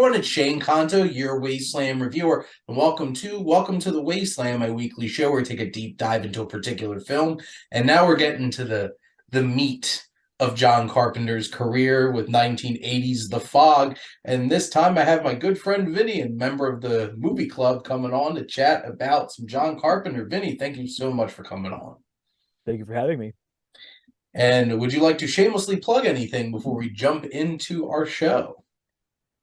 everyone, it's Shane Kanto, your Wasteland Reviewer, and welcome to the Wasteland, my weekly show where we take a deep dive into a particular film. And now we're getting to the meat of John Carpenter's career with 1980's The Fog. And this time I have my good friend Vinnie, and member of the movie club, coming on to chat about some John Carpenter. Vinnie, thank you so much for coming on. Thank you for having me. And would you like to shamelessly plug anything before we jump into our show?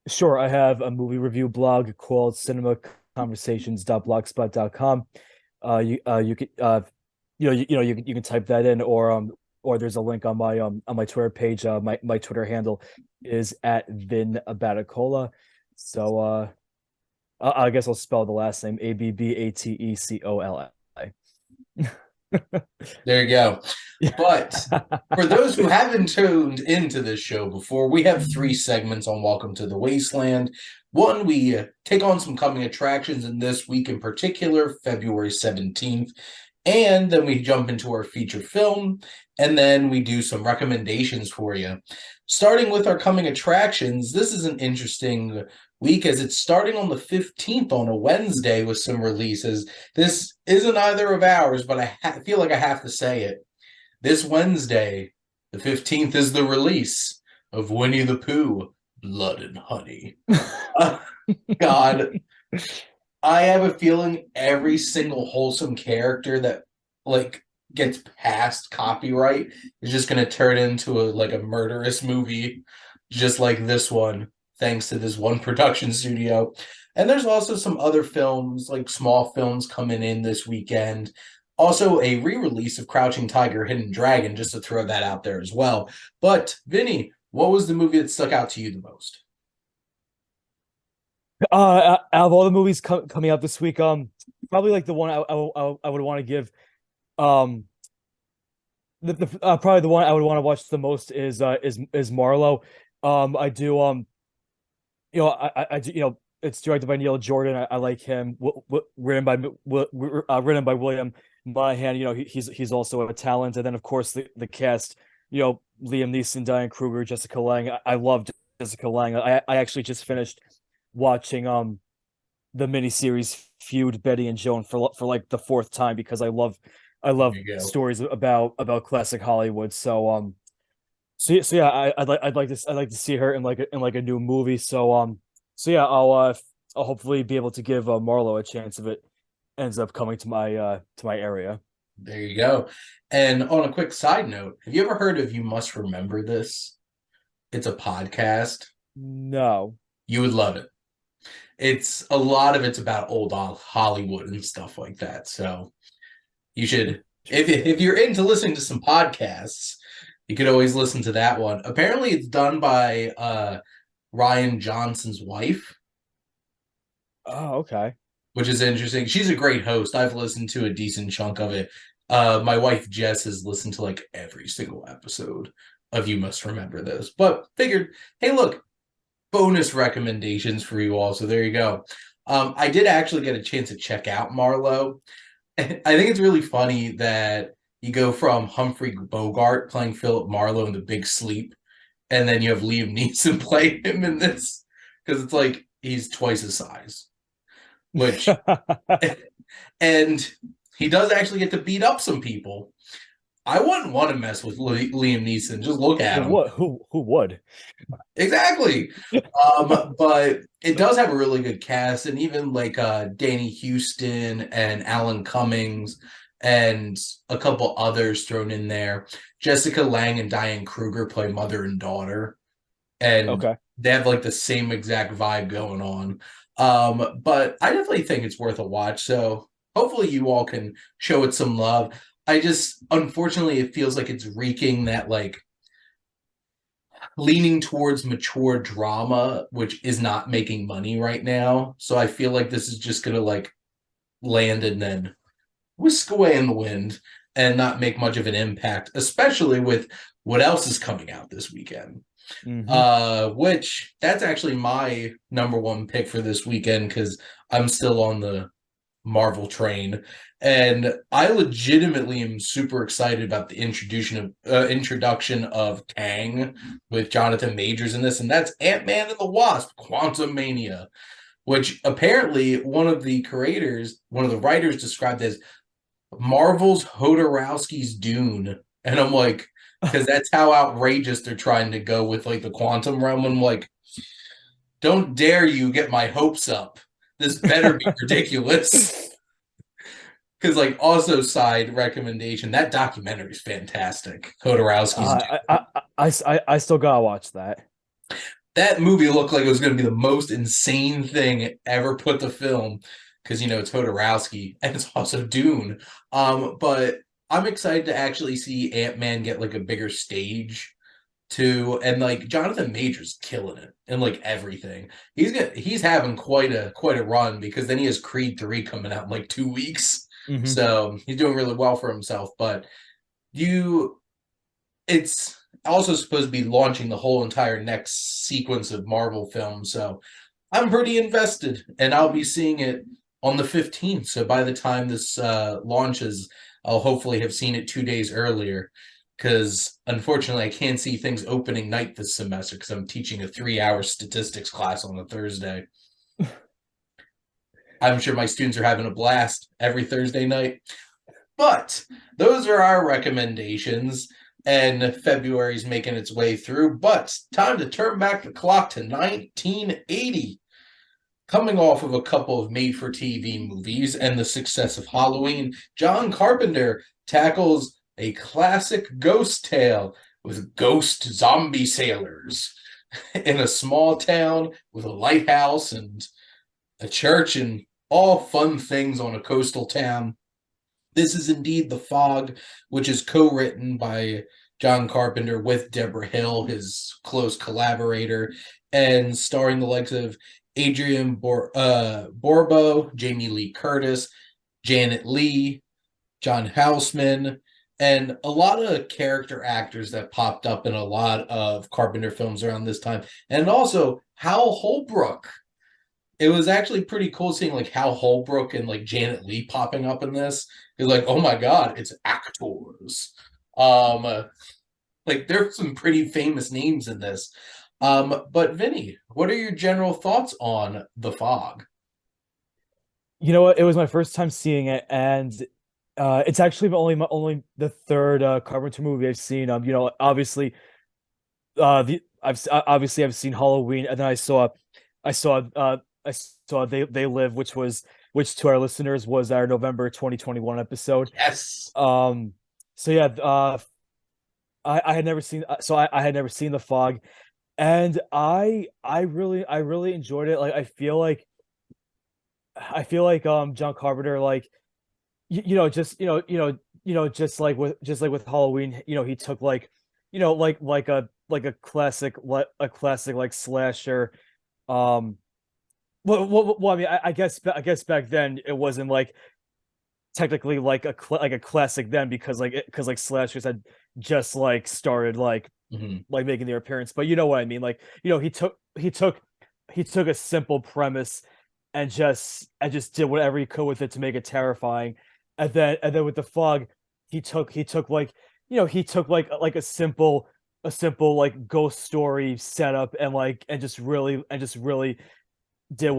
Sure, I have a movie review blog called cinemaconversations.blogspot.com. You can you can type that in, or there's a link on my Twitter page. My Twitter handle is at Vin Abbatecola. So I guess I'll spell the last name Abbatecola. There you go. But for those who haven't tuned into this show before, we have three segments on Welcome to the Wasteland. One, we take on some coming attractions, and this week in particular, February 17th. And then we jump into our feature film, and then we do some recommendations for you. Starting with our coming attractions, this is an interesting week as it's starting on the 15th on a Wednesday with some releases. This isn't either of ours, but I feel like I have to say it. This Wednesday, the 15th, is the release of Winnie the Pooh, Blood and Honey. God, I have a feeling every single wholesome character that gets past copyright is just going to turn into a murderous movie, just like this one, thanks to this one production studio. And there's also some other films, like small films, coming in this weekend. Also, a re-release of Crouching Tiger, Hidden Dragon, just to throw that out there as well. But, Vinny, what was the movie that stuck out to you the most? Out of all the movies coming out this week, probably like the one I would want to give, probably the one I would want to watch the most is Marlowe. I do I do it's directed by Neil Jordan. I like him. Written by William Monahan. He's also a talent. And then of course the cast. Liam Neeson, Diane Kruger, Jessica Lange. I love Jessica Lange. I actually just finished watching the miniseries Feud, Betty and Joan for like the fourth time because I love stories about classic Hollywood. So yeah, I'd like to see her in a new movie. So yeah, I'll hopefully be able to give Marlowe a chance if it ends up coming to my area. There you go. And on a quick side note, have you ever heard of You Must Remember This? It's a podcast. No. You would love it. It's a lot of it's about old Hollywood and stuff like that. So you should, if you're into listening to some podcasts, you could always listen to that one. Apparently, it's done by Rian Johnson's wife. Oh, okay. Which is interesting. She's a great host. I've listened to a decent chunk of it. My wife Jess has listened to like every single episode of You Must Remember This. But figured, hey, look, bonus recommendations for you all. So there you go. I did actually get a chance to check out Marlowe. I think it's really funny that you go from Humphrey Bogart playing Philip Marlowe in The Big Sleep, and then you have Liam Neeson play him in this because it's like he's twice his size. Which, and he does actually get to beat up some people. I wouldn't want to mess with Liam Neeson. Just look at him. What? Who would? Exactly. But it does have a really good cast, and even Danny Houston and Alan Cummings and a couple others thrown in there. Jessica Lange and Diane Kruger play mother and daughter, and Okay. they have like the same exact vibe going on. But I definitely think it's worth a watch. So hopefully you all can show it some love. Unfortunately, it feels like it's reeking that leaning towards mature drama, which is not making money right now. So I feel like this is just gonna land and then whisk away in the wind and not make much of an impact, especially with what else is coming out this weekend. Which that's actually my number one pick for this weekend because I'm still on the Marvel train, and I legitimately am super excited about the introduction of Kang with Jonathan Majors in this, and that's Ant-Man and the Wasp: Quantumania, which apparently one of the writers described as Marvel's Hodorowski's Dune, and I'm like, because that's how outrageous they're trying to go with like the quantum realm. I'm like, don't dare you get my hopes up. This better be ridiculous. Because, like, also side recommendation, that documentary is fantastic. Hodorowski's I still gotta watch that. That movie looked like it was going to be the most insane thing ever put to film because it's Hodorowski and it's also Dune. But I'm excited to actually see Ant-Man get like a bigger stage too, and like Jonathan Majors killing it and like everything. He's having quite a run because then he has Creed 3 coming out in like 2 weeks. Mm-hmm. So he's doing really well for himself. But it's also supposed to be launching the whole entire next sequence of Marvel films. So I'm pretty invested, and I'll be seeing it on the 15th. So by the time this launches, I'll hopefully have seen it 2 days earlier. Because unfortunately, I can't see things opening night this semester because I'm teaching a 3-hour statistics class on a Thursday. I'm sure my students are having a blast every Thursday night. But those are our recommendations, and February's making its way through. But time to turn back the clock to 1980. Coming off of a couple of made-for-TV movies and the success of Halloween, John Carpenter tackles a classic ghost tale with ghost zombie sailors in a small town with a lighthouse and a church and all fun things on a coastal town. This is indeed The Fog, which is co-written by John Carpenter with Deborah Hill, his close collaborator, and starring the likes of Adrian Borbo, Jamie Lee Curtis, Janet Leigh, John Houseman, and a lot of character actors that popped up in a lot of Carpenter films around this time. And also Hal Holbrook. It was actually pretty cool seeing like Hal Holbrook and like Janet Leigh popping up in this. It's like, oh my god, it's actors. Like there's some pretty famous names in this. But Vinny, what are your general thoughts on The Fog? You know what? It was my first time seeing it, and it's actually only the third Carpenter movie I've seen. Obviously, I've seen Halloween, and then I saw They Live, which to our listeners was our November 2021 episode. Yes. So yeah, I had never seen I had never seen The Fog, and I really enjoyed it. Like I feel like John Carpenter, like just like with Halloween, he took like like a classic like slasher. Well, I mean, I guess back then it wasn't like technically like a classic then because like slashers had just like started like like making their appearance. But you know what I mean? Like he took a simple premise and just did whatever he could with it to make it terrifying. And then with The Fog, he took like like a simple like ghost story setup and just really did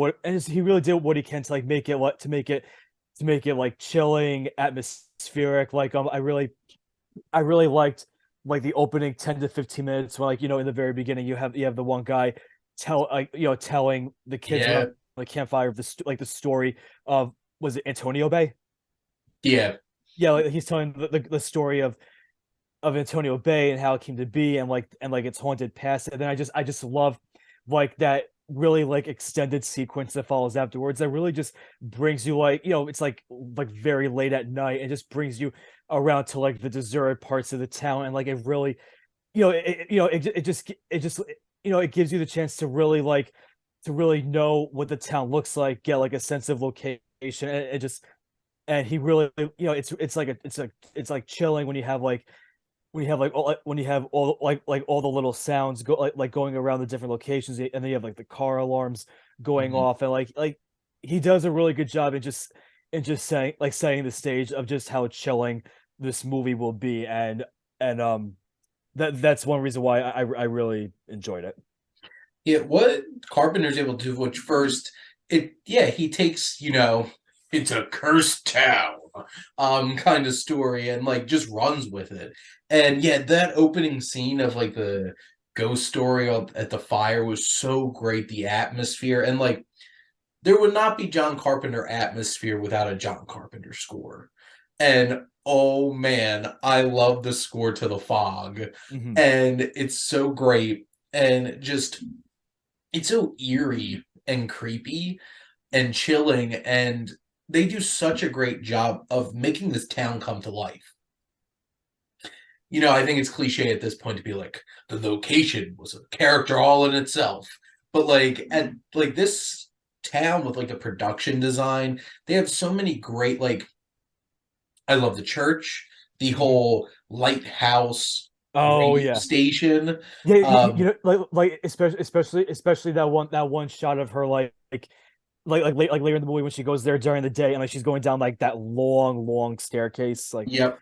he really did what he can to like make it like chilling, atmospheric. Like I really liked like the opening 10 to 15 minutes when, like, in the very beginning you have the one guy telling the kids around the campfire of the story of, was it Antonio Bay? Yeah. Yeah, like he's telling the story of Antonio Bay and how it came to be, and like its haunted past. And then I just love like that really like extended sequence that follows afterwards that really just brings you like, it's like very late at night and just brings you around to like the deserted parts of the town. And like it really, it gives you the chance to really know what the town looks like, get like a sense of location, and it just, and he really, it's like chilling when you have like when you have all like all the little sounds like going around the different locations, and then you have like the car alarms going off, and like he does a really good job in just and just setting the stage of just how chilling this movie will be, and that's one reason why I really enjoyed it. Yeah, what Carpenter's able to do, which first, he takes, it's a cursed town, kind of story, and like just runs with it. And yeah, that opening scene of like the ghost story at the fire was so great. The atmosphere, and like there would not be John Carpenter atmosphere without a John Carpenter score. And oh man, I love the score to The Fog. Hmm. And it's so great. And just, it's so eerie and creepy and chilling. And they do such a great job of making this town come to life. I think it's cliche at this point to be like, the location was a character all in itself. But like, at like this town with like the production design, they have so many great, like, I love the church, the Hmm. whole lighthouse Oh radio yeah. station. Yeah, Um, like especially that one shot of her like later in the movie when she goes there during the day and like she's going down like that long staircase like. yep.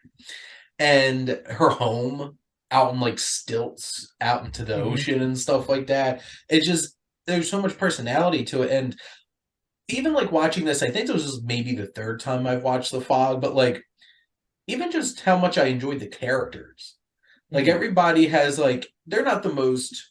And her home out in like stilts out into the Hmm. ocean and stuff like that. It's just, there's so much personality to it. And even like watching this, I think this was maybe the third time I've watched The Fog, but like even just how much I enjoyed the characters. Like Hmm. everybody has like, they're not the most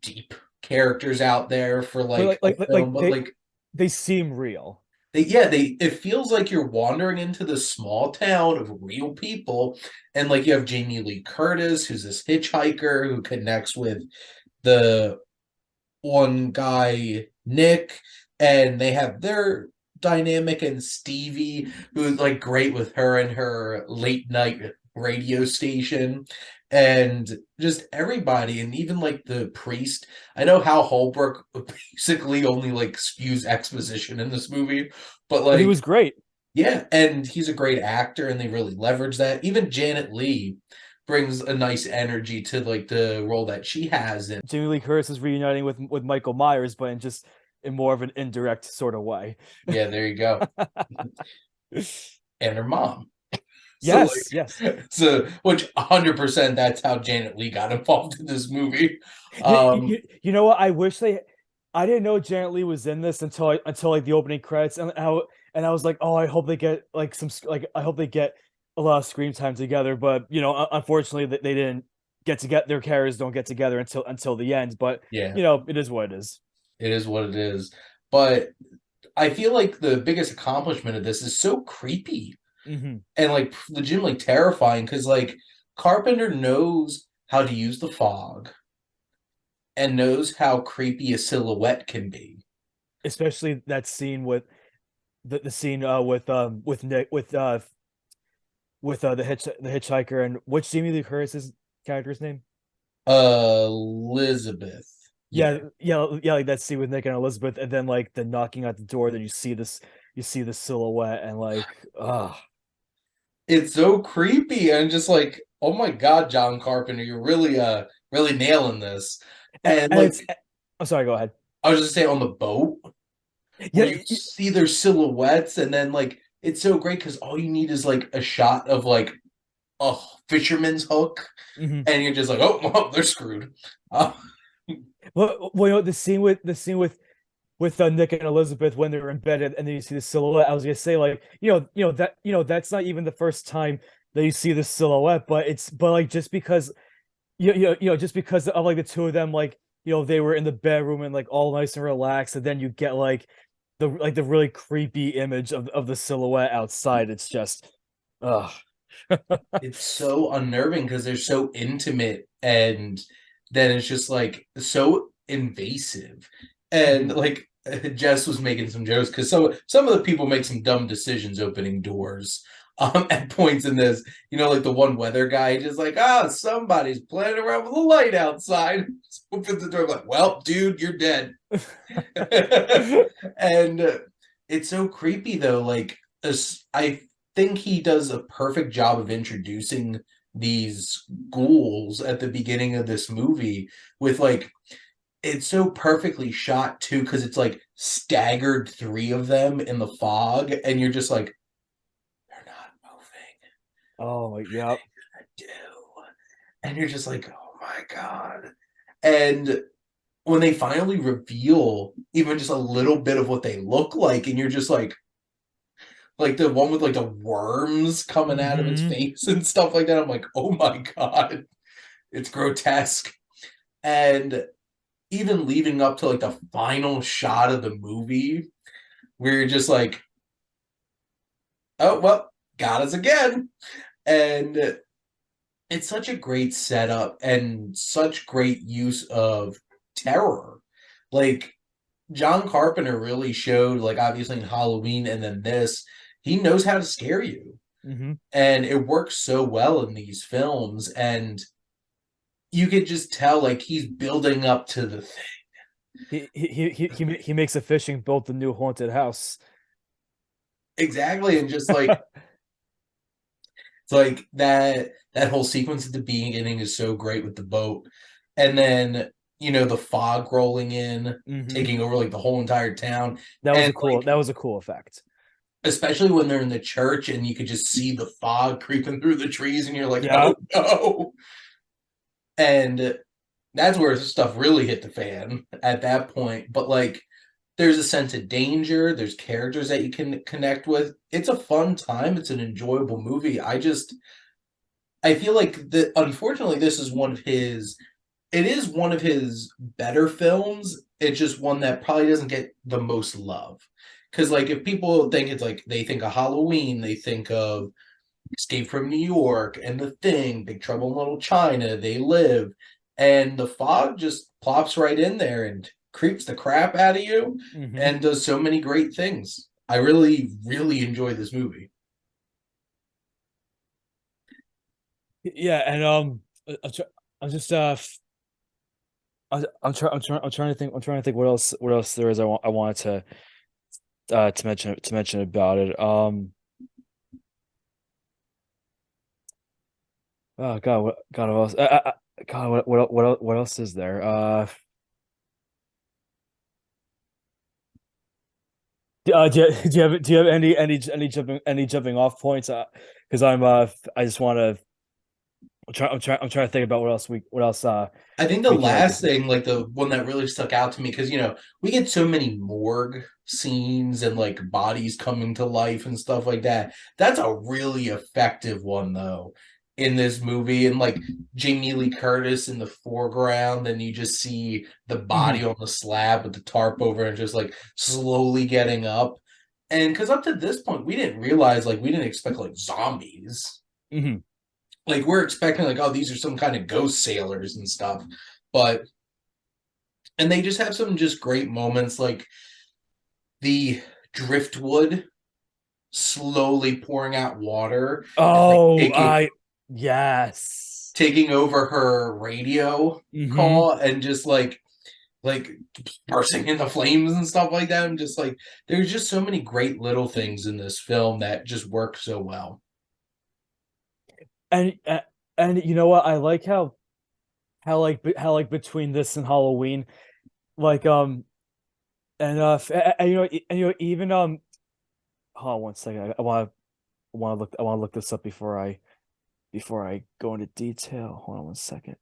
deep characters out there for But like a film, but like they seem real. it feels like you're wandering into this small town of real people. And like you have Jamie Lee Curtis, who's this hitchhiker who connects with the one guy, Nick, and they have their dynamic, and Stevie, who's like great with her and her late night radio station, and just everybody, and even like the priest. I know Hal Holbrook basically only like spews exposition in this movie, but But he like, was great. yeah, and he's a great actor, and they really leverage that. Even Janet Leigh brings a nice energy to like the role that she has in. Jamie Lee Curtis is reuniting with Michael Myers, but in more of an indirect sort of way. Yeah, there you go. And her mom. So Yes, yes. like, which 100% that's how Janet Leigh got involved in this movie. You know what? I didn't know Janet Leigh was in this until like the opening credits, and I was like, oh, I hope they get like I hope they get a lot of screen time together. But unfortunately, they didn't get to get their characters don't get together until the end. But Yeah, it is what it is. it is what it is. But I feel like the biggest accomplishment of this is so creepy Hmm. and like legitimately terrifying, because like Carpenter knows how to use the fog and knows how creepy a silhouette can be. Especially that scene with the scene with Nick with the hitchhiker, and what's Jamie Lee Curtis's character's name? Elizabeth. Yeah, Yeah. yeah, like that scene with Nick and Elizabeth, and then like the knocking at the door. Then you see the silhouette, and like, ah, It's so creepy and just like, oh my God, John Carpenter, you're really nailing this. And and like, it's. I'm sorry. Go ahead. I was just saying, on the boat Yeah, where you see their silhouettes, and then like it's so great because all you need is like a shot of like a fisherman's hook, mhm. and you're just like, oh well, they're screwed. Uh, Well, the scene with Nick and Elizabeth when they're in bed, and then you see the silhouette. I was gonna say, like, that's not even the first time that you see the silhouette, but like just because just because of like the two of them, like, they were in the bedroom and like all nice and relaxed, and then you get the really creepy image of the silhouette outside. It's just, ugh. it's so unnerving because they're so intimate, and then it's just like so invasive. And Mhm. like, Jess was making some jokes because some of the people make some dumb decisions opening doors at points in this. Like the one weather guy just like, somebody's playing around with a light outside. Opens the door, like, well, dude, you're dead. And it's so creepy though. Like, I think he does a perfect job of introducing these ghouls at the beginning of this movie with like it's so perfectly shot too, because it's like staggered three of them in the fog, and you're just like, they're not moving. Oh, yep. Do. And you're just like, oh my God. And when they finally reveal even just a little bit of what they look like, and you're just like the one with like the worms coming out of its Mm-hmm. face and stuff like that. I'm like, oh my God, it's grotesque. And even leading up to like the final shot of the movie, where you're just like, oh, well, got us again. And it's such a great setup and such great use of terror. Like, John Carpenter really showed, like, obviously in Halloween and then this, he knows how to scare you. Mm-hmm. And it works so well in these films. And you could just tell, like, he's building up to the thing. He makes a fishing boat the new haunted house. Exactly. And just like, it's like that whole sequence at the beginning is so great with the boat. And then, the fog rolling in, Mm-hmm. taking over like the whole entire town. And like, That was a cool effect. especially when they're in the church and you could just see the fog creeping through the trees and you're like, Yeah. oh no. And that's where stuff really hit the fan at that point. But like, there's a sense of danger, there's characters that you can connect with. It's a fun time, it's an enjoyable movie. I feel like that unfortunately this is one of his it is one of his better films. It's just one that probably doesn't get the most love. Because, like, if people think it's like they think of Halloween, they think of Escape from New York and The Thing, Big Trouble in Little China, They Live, and The Fog just plops right in there and creeps the crap out of you Mm-hmm. and does so many great things. I really, really enjoy this movie. Yeah, and I'm just I'm trying to think what else there is I wanted to mention about it. Oh God, what else? God, what else is there? Do you have any jumping off points? Because I just want to I'm trying to think about what else I think the we can last thing, like the one that really stuck out to me, because we get so many morgue scenes and like bodies coming to life and stuff like that. That's a really effective one though in this movie, and like Jamie Lee Curtis in the foreground, and you just see the Mhm. body on the slab with the tarp over and just like slowly getting up. And because up to this point, we didn't expect like zombies. Mhm. Like we're expecting like, oh, these are some kind of ghost sailors and stuff. But and they just have some just great moments like the driftwood slowly pouring out water and like Oh, I yes. taking over her radio Hmm. call and just like bursting into flames and stuff like that. And just like there's just so many great little things in this film that just work so well. And you know what? I like how like between this and Halloween, like and even hold on one second. I want to look this up before I go into detail. Hold on one second.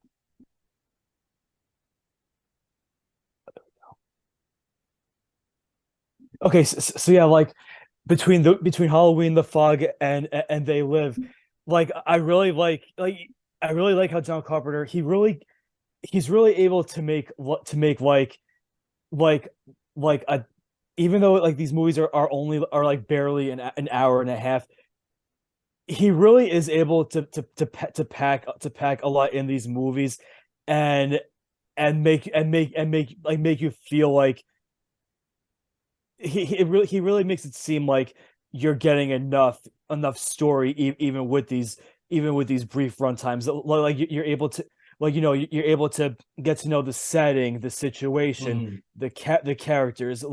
Okay, so yeah, like between Halloween, The Fog, and They Live, like I really like how John Carpenter he's really able to make like a even though like these movies are like barely an hour and a half, he really is able to pack a lot in these movies and make you feel like he really makes it seem like you're getting enough story even with these brief run times, like you're able to you're able to get to know the setting, the situation, Mhm. the characters,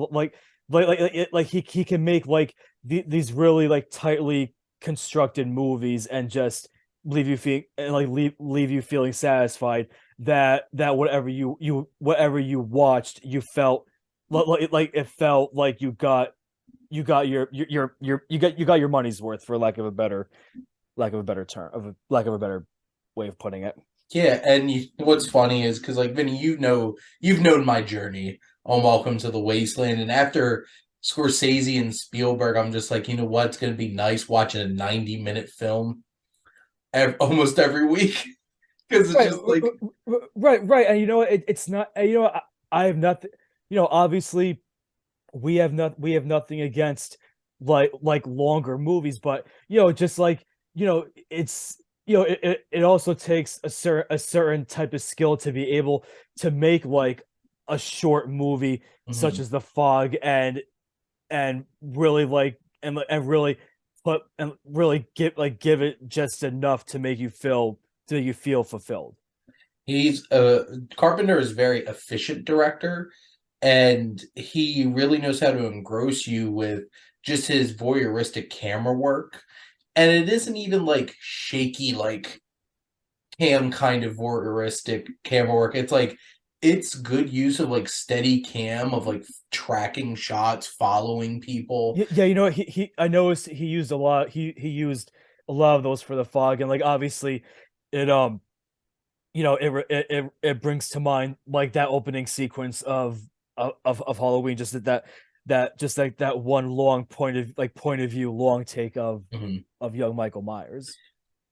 he can make like these really like tightly constructed movies and just leave you feeling satisfied that whatever you watched, you felt like it felt like you got you got your money's worth, for lack of a better term of lack of a better way of putting it. Yeah, and what's funny is because like Vinny, you've known my journey on Welcome to the Wasteland, and after Scorsese and Spielberg, I'm just like, you know what? It's gonna be nice watching a 90-minute film almost every week because it's Right, just like, right, and it's not. I have nothing. Obviously, we have nothing against like longer movies, but just like it's it also takes a certain type of skill to be able to make like a short movie such mhm. as The Fog, and really and really give it just enough to make you feel fulfilled. He's Carpenter is a very efficient director, and he really knows how to engross you with just his voyeuristic camera work. And it isn't even like shaky, like cam kind of voyeuristic camera work. It's like it's good use of like steady cam of like tracking shots, following people. Yeah, he I noticed he used a lot. He used a lot of those for The Fog, and like obviously, it it brings to mind like that opening sequence of Halloween, just that just like that one long point of view long take Mhm. of young Michael Myers.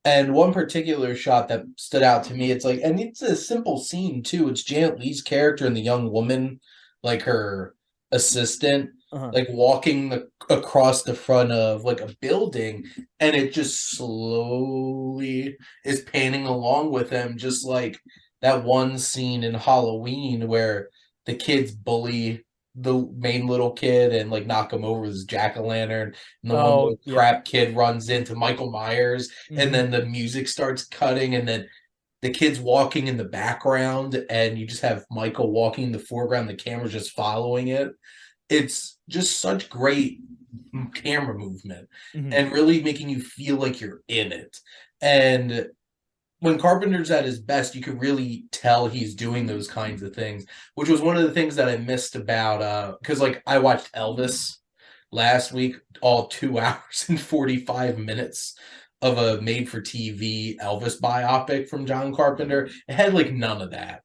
And one particular shot that stood out to me, it's like, and it's a simple scene too. It's Janet Leigh's character and the young woman, like her assistant, Uh-huh. like walking across the front of like a building, and it just slowly is panning along with them, just like that one scene in Halloween where the kids bully the main little kid and like knock him over with his jack-o'-lantern, and the one Oh little yeah. crap kid runs into Michael Myers, and Hmm. then the music starts cutting, and then the kid's walking in the background, and you just have Michael walking in the foreground, the camera's just following it. It's just such great camera movement Hmm. and really making you feel like you're in it. And when Carpenter's at his best, you could really tell he's doing those kinds of things, which was one of the things that I missed about because like I watched Elvis last week, all 2 hours and 45 minutes of a made for TV Elvis biopic from John Carpenter. It had like none of that.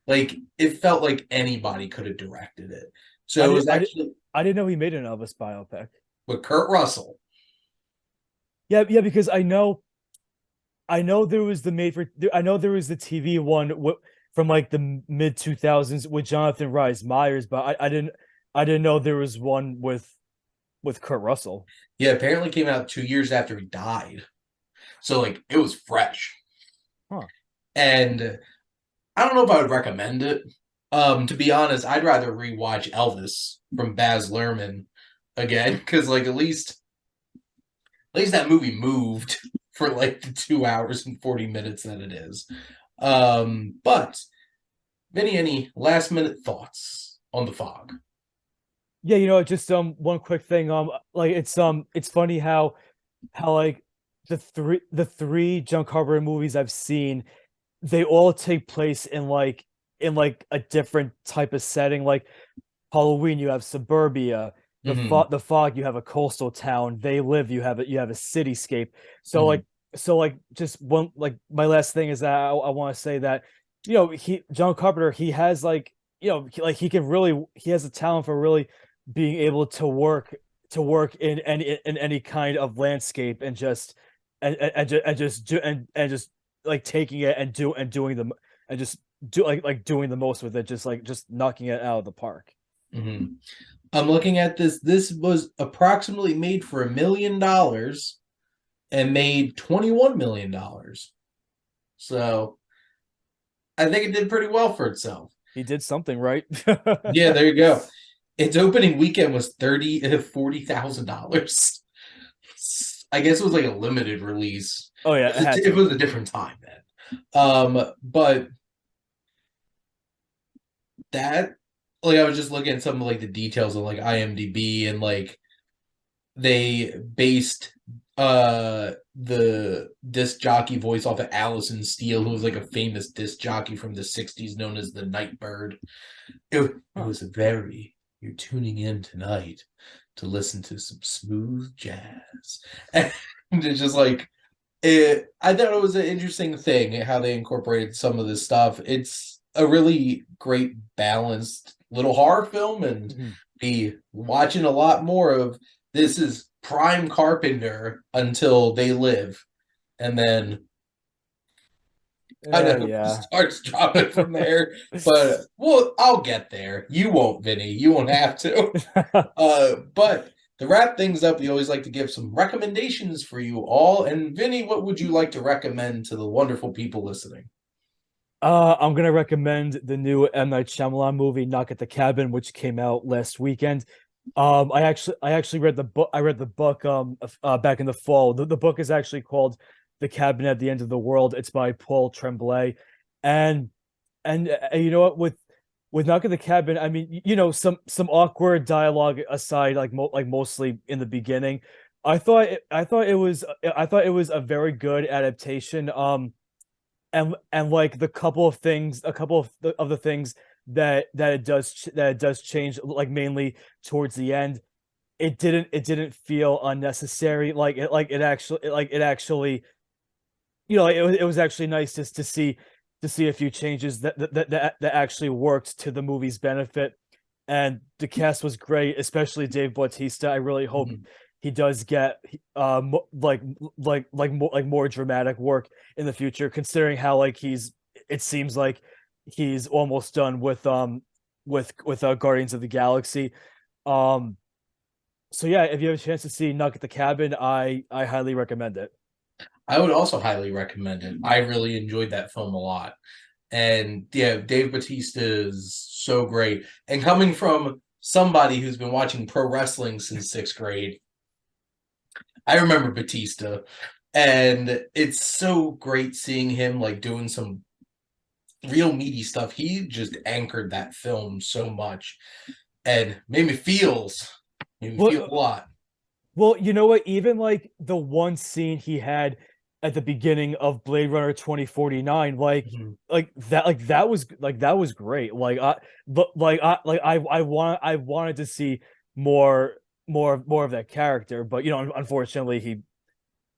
Like it felt like anybody could have directed it. I So it did was I did actually I didn't know he made an Elvis biopic. with Kurt Russell. Yeah, yeah, because I know there was the made for I know there was the TV one from like the mid 2000s with Jonathan Rhys Meyers, but I didn't know there was one with Kurt Russell. Yeah, apparently came out 2 years after he died. So like it was fresh. Huh. And I don't know if I would recommend it. To be honest, I'd rather rewatch Elvis from Baz Luhrmann again because, like, at least that movie moved for like the 2 hours and 40 minutes that it is. But Vinny, any last minute thoughts on the fog? Yeah, just one quick thing. Like it's funny how like the three John Carpenter movies I've seen, they all take place in like a different type of setting. Like Halloween, you have suburbia. Mm-hmm. The Fog, you have a coastal town. They Live, you have a cityscape. So Mm-hmm. like just one like my last thing is that I want to say that he John Carpenter, he has like he can really, he has a talent for really being able to work in any kind of landscape, and just and just do and just like taking it and doing them, and just doing the most with it, just knocking it out of the park. Mm-hmm. I'm looking at this. This was approximately made for $1 million and made $21 million. So I think it did pretty well for itself. He did something right. Yeah, there you go. Its opening weekend was $40,000. I guess it was like a limited release. Oh yeah, it had It to. was a different time then. But that, like, I was just looking at some of like the details of like IMDb, and like they based the disc jockey voice off of Allison Steele, who was like a famous disc jockey from the 60s known as the Nightbird. It was a very, you're tuning in tonight to listen to some smooth jazz. And it's just like I thought it was an interesting thing how they incorporated some of this stuff. It's a really great balanced little horror film, and be watching a lot more of this. Is prime Carpenter until They Live, and then kind of Yeah. starts dropping from there. But well, I'll get there. You won't, Vinny. You won't have to. But to wrap things up, we always like to give some recommendations for you all. And Vinny, what would you like to recommend to the wonderful people listening? I'm gonna recommend the new M. Night Shyamalan movie, Knock at the Cabin, which came out last weekend. I actually read the book. I read the book back in the fall. The book is actually called The Cabin at the End of the World. It's by Paul Tremblay, and you know what, with Knock at the Cabin, I mean, some awkward dialogue aside, like mostly in the beginning, I thought it was a very good adaptation. And like a couple of the things that it does change, like mainly towards the end, it didn't feel unnecessary. Like it actually, it was actually nice just to see a few changes that actually worked to the movie's benefit. And the cast was great, especially Dave Bautista. I really hope Mhm. he does get more dramatic work in the future, considering how like it seems like he's almost done with Guardians of the Galaxy. Um so yeah, if you have a chance to see Knock at the Cabin, I highly recommend it. I would also highly recommend it. I really enjoyed that film a lot. And yeah, Dave Bautista is so great. And coming from somebody who's been watching pro wrestling since sixth grade, I remember Batista. And it's so great seeing him like doing some real meaty stuff. He just anchored that film so much and made me feel a Well, lot. well, you know what? Even like the one scene he had at the beginning of Blade Runner 2049, Mhm. that was great. I wanted to see more more of that character, but unfortunately he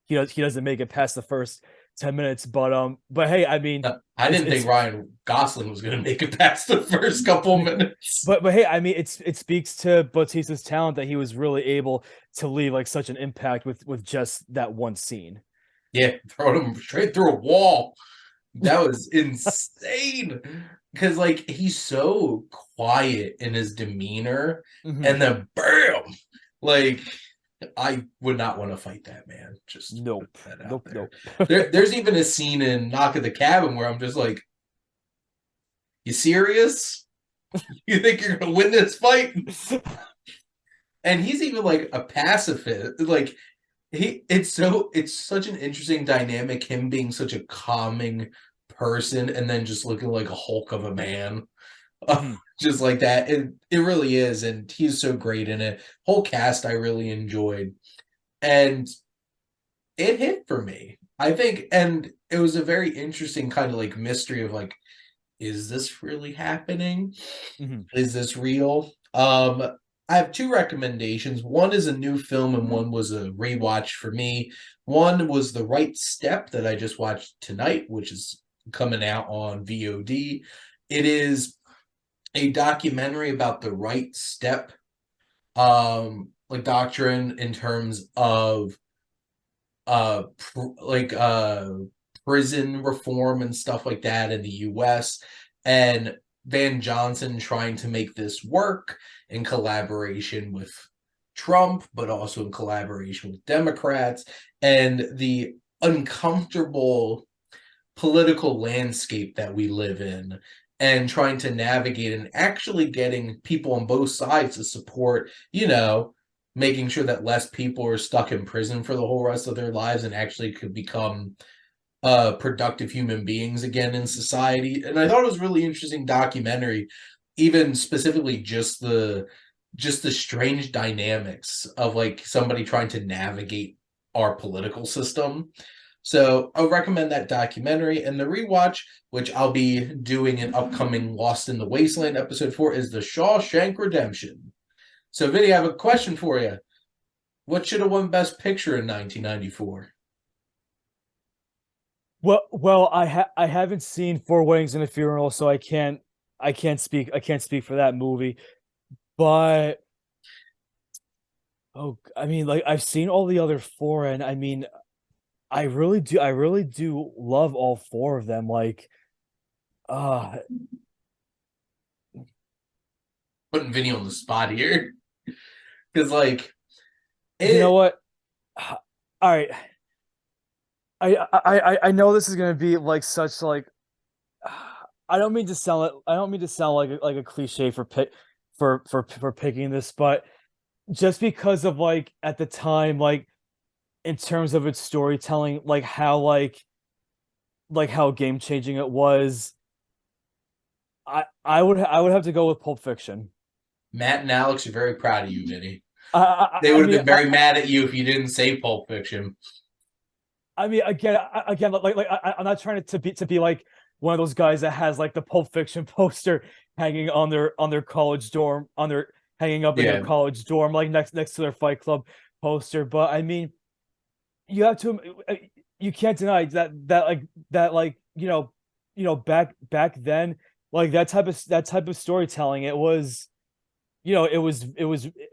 doesn't make it past the first 10 minutes. But hey, I mean, I it's didn't think it's Ryan Gosling was going to make it past the first couple minutes. but hey, I mean, it speaks to Batista's talent that he was really able to leave like such an impact with just that one scene. Yeah, throwing him straight through a wall. That was insane. Because like he's so quiet in his demeanor, Mhm. and then bam, like I would not want to fight that man. Just put Nope. that out Nope. there. Nope. There's even a scene in Knock at the Cabin where I'm just like, you serious? You think you're gonna win this fight? And he's even like a pacifist. Like it's such an interesting dynamic, him being such a calming person and then just looking like a hulk of a man. Mhm. Just like that. It really is, and he's so great in it. Whole cast I really enjoyed. And it hit for me. I think, and it was a very interesting kind of like mystery of like, is this really happening? Mhm. Is this real? I have two recommendations. One is a new film, and one was a rewatch for me. One was The Right Step that I just watched tonight, which is coming out on VOD. It is a documentary about the right step, like doctrine in terms of like prison reform and stuff like that in the US, and Van Johnson trying to make this work in collaboration with Trump but also in collaboration with Democrats, and the uncomfortable political landscape that we live in, and trying to navigate and actually getting people on both sides to support, making sure that less people are stuck in prison for the whole rest of their lives and actually could become productive human beings again in society. And I thought it was really interesting documentary, even specifically just just the strange dynamics of like somebody trying to navigate our political system. So I'll recommend that documentary. And the rewatch, which I'll be doing an upcoming Lost in the Wasteland episode for, is the Shawshank Redemption. So, Vinny, I have a question for you. What should have won Best Picture in 1994? Well, I haven't seen Four Weddings and a Funeral, so I can't speak for that movie. But oh, I mean, like I've seen all the other four, and I mean, I really do love all four of them. Like, uh, Putting Vinny on the spot here. Because, like, you know it. what? All right, I know this is gonna be like such like I don't mean to sound like a cliche for picking this, but just because of like at the time, like in terms of its storytelling, like how game changing it was, I would have to go with Pulp Fiction. Matt and Alex are very proud of you, Vinny. I I, They I would have mean been very mad at you if you didn't say Pulp Fiction. I mean again I'm not trying to be like one of those guys that has like the Pulp Fiction poster hanging on their college dorm on their hanging up in their Yeah. college dorm like next to their Fight Club poster, but I mean you have to you can't deny that back then like that type of storytelling it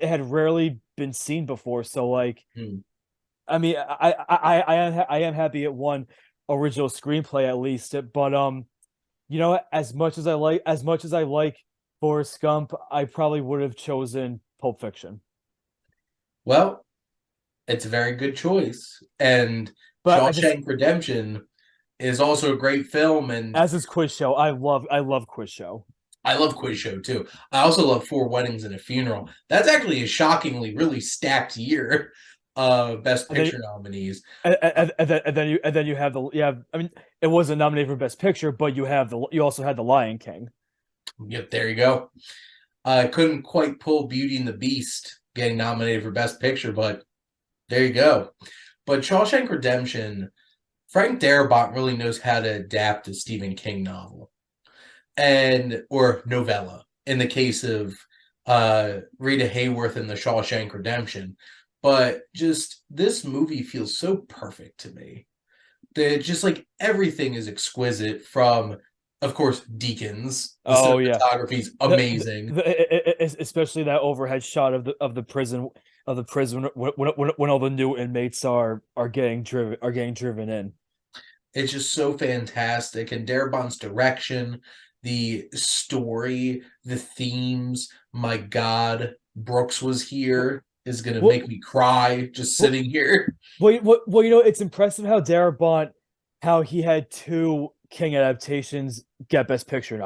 had rarely been seen before, so like Hmm. I mean I am happy it won original screenplay at least, but as much as I like Forrest Gump, I probably would have chosen Pulp Fiction. Well, it's a very good choice. And But I just Shawshank Redemption is also a great film. And as this quiz show, I love quiz show. I love Quiz Show too. I also love Four Weddings and a Funeral. That's actually a shockingly really stacked year of Best And then Picture nominees. and then you have I mean it wasn't nominated for Best Picture, but you also had the Lion King. Yep, there you go. I couldn't quite pull Beauty and the Beast getting nominated for Best Picture, but there you go. But Shawshank Redemption, Frank Darabont really knows how to adapt a Stephen King novel and or novella in the case of Rita Hayworth in the Shawshank Redemption. But just this movie feels so perfect to me. That just like everything is exquisite from, of course, Deakins. The Oh yeah, cinematography is amazing. especially that overhead shot of the prison when all the new inmates are getting driven in. It's just so fantastic. And Darabont's direction, the story, the themes. My God, Brooks was here is going to Well, make me cry just well, sitting here. it's impressive how Darabont, how he had two King adaptations get Best Picture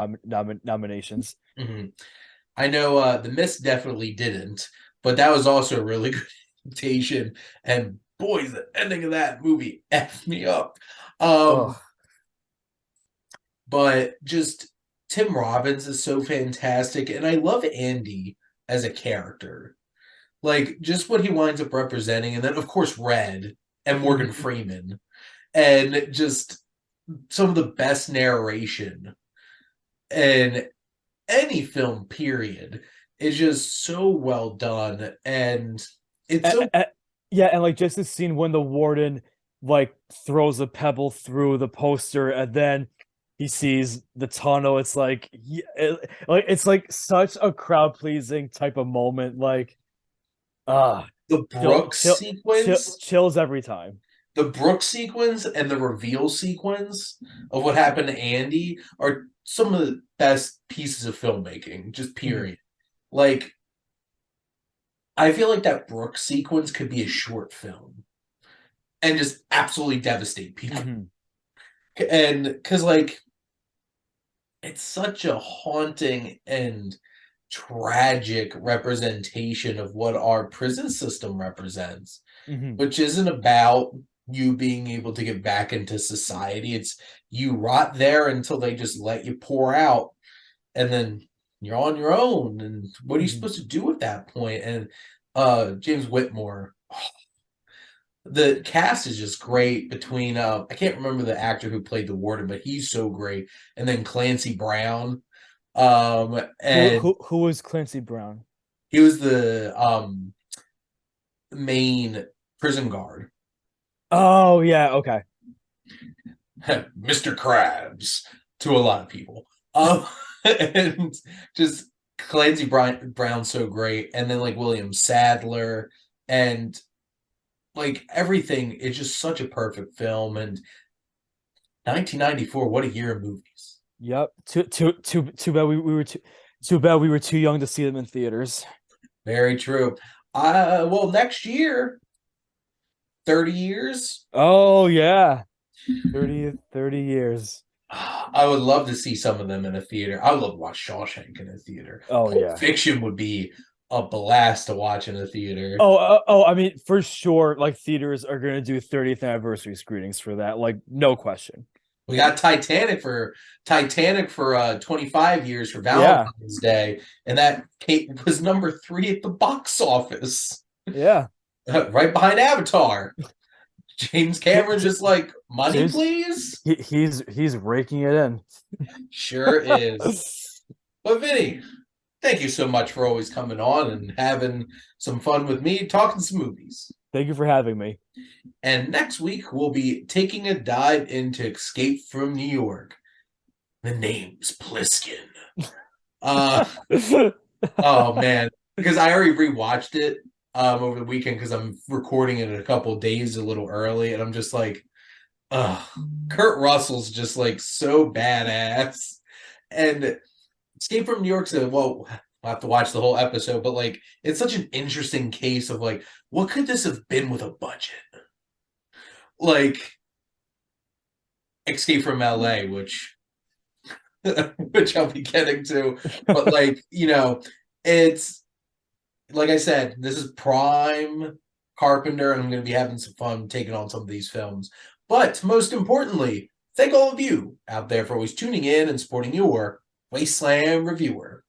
nominations. Mhm. I know The Mist definitely didn't, but that was also a really good adaptation. And boy, the ending of that movie effed me up. Um, Oh, but just Tim Robbins is so fantastic, and I love Andy as a character. Like just what he winds up representing, and then of course Red and Morgan mhm. Freeman, and just some of the best narration in any film. Period is just so well done, and it's A- so a- yeah, and like just the scene when the warden like throws a pebble through the poster and then he sees the tunnel. It's like it's like such a crowd pleasing type of moment. Like ah, the Brooks sequence, chills every time. and the reveal sequence of what happened to Andy are some of the best pieces of filmmaking. Just Mhm, period. Like I feel like that Brooks sequence could be a short film and just absolutely devastate people. mhm, And because like it's such a haunting and tragic representation of what our prison system represents, mhm. which isn't about you being able to get back into society. It's you rot there until they just let you pour out, and then you're on your own, and what are you Mhm. supposed to do at that point? And James Whitmore, the cast is just great between I can't remember the actor who played the warden, but he's so great. And then Clancy Brown. And Who was Clancy Brown? he was the main prison guard. Oh yeah, okay. Mr. Krabs to a lot of people. And just Clancy Brown's so great. And then like William Sadler and like everything is just such a perfect film. And 1994, what a year of movies. Yep. Too bad we were too bad we were too young to see them in theaters. Very true. Well, next year, 30 years. Oh yeah. 30 years. I would love to see some of them in a theater. I would love to watch Shawshank in a theater. Oh Pulp yeah. Fiction would be a blast to watch in a theater. I mean, for sure, like theaters are gonna do 30th anniversary screenings for that, like no question. We got Titanic for 25 years for Yeah, Valentine's Day, and that was number 3 at the box office, yeah. right behind Avatar. James Cameron just like money, James, please. he's raking it in. Sure is. But Vinny, thank you so much for always coming on and having some fun with me, talking some movies. Thank you for having me. And next week, we'll be taking a dive into Escape from New York. The name's Pliskin. Oh, man. Because I already rewatched it over the weekend because I'm recording it in a couple of days a little early. And I'm just like, Kurt Russell's just like so badass. And Escape from New York's well, I'll have to watch the whole episode, but like it's such an interesting case of like, what could this have been with a budget? Like Escape from LA, which I'll be getting to. But like, it's like I said, this is prime Carpenter, and I'm gonna be having some fun taking on some of these films. But most importantly, thank all of you out there for always tuning in and supporting your Wasteland Reviewer.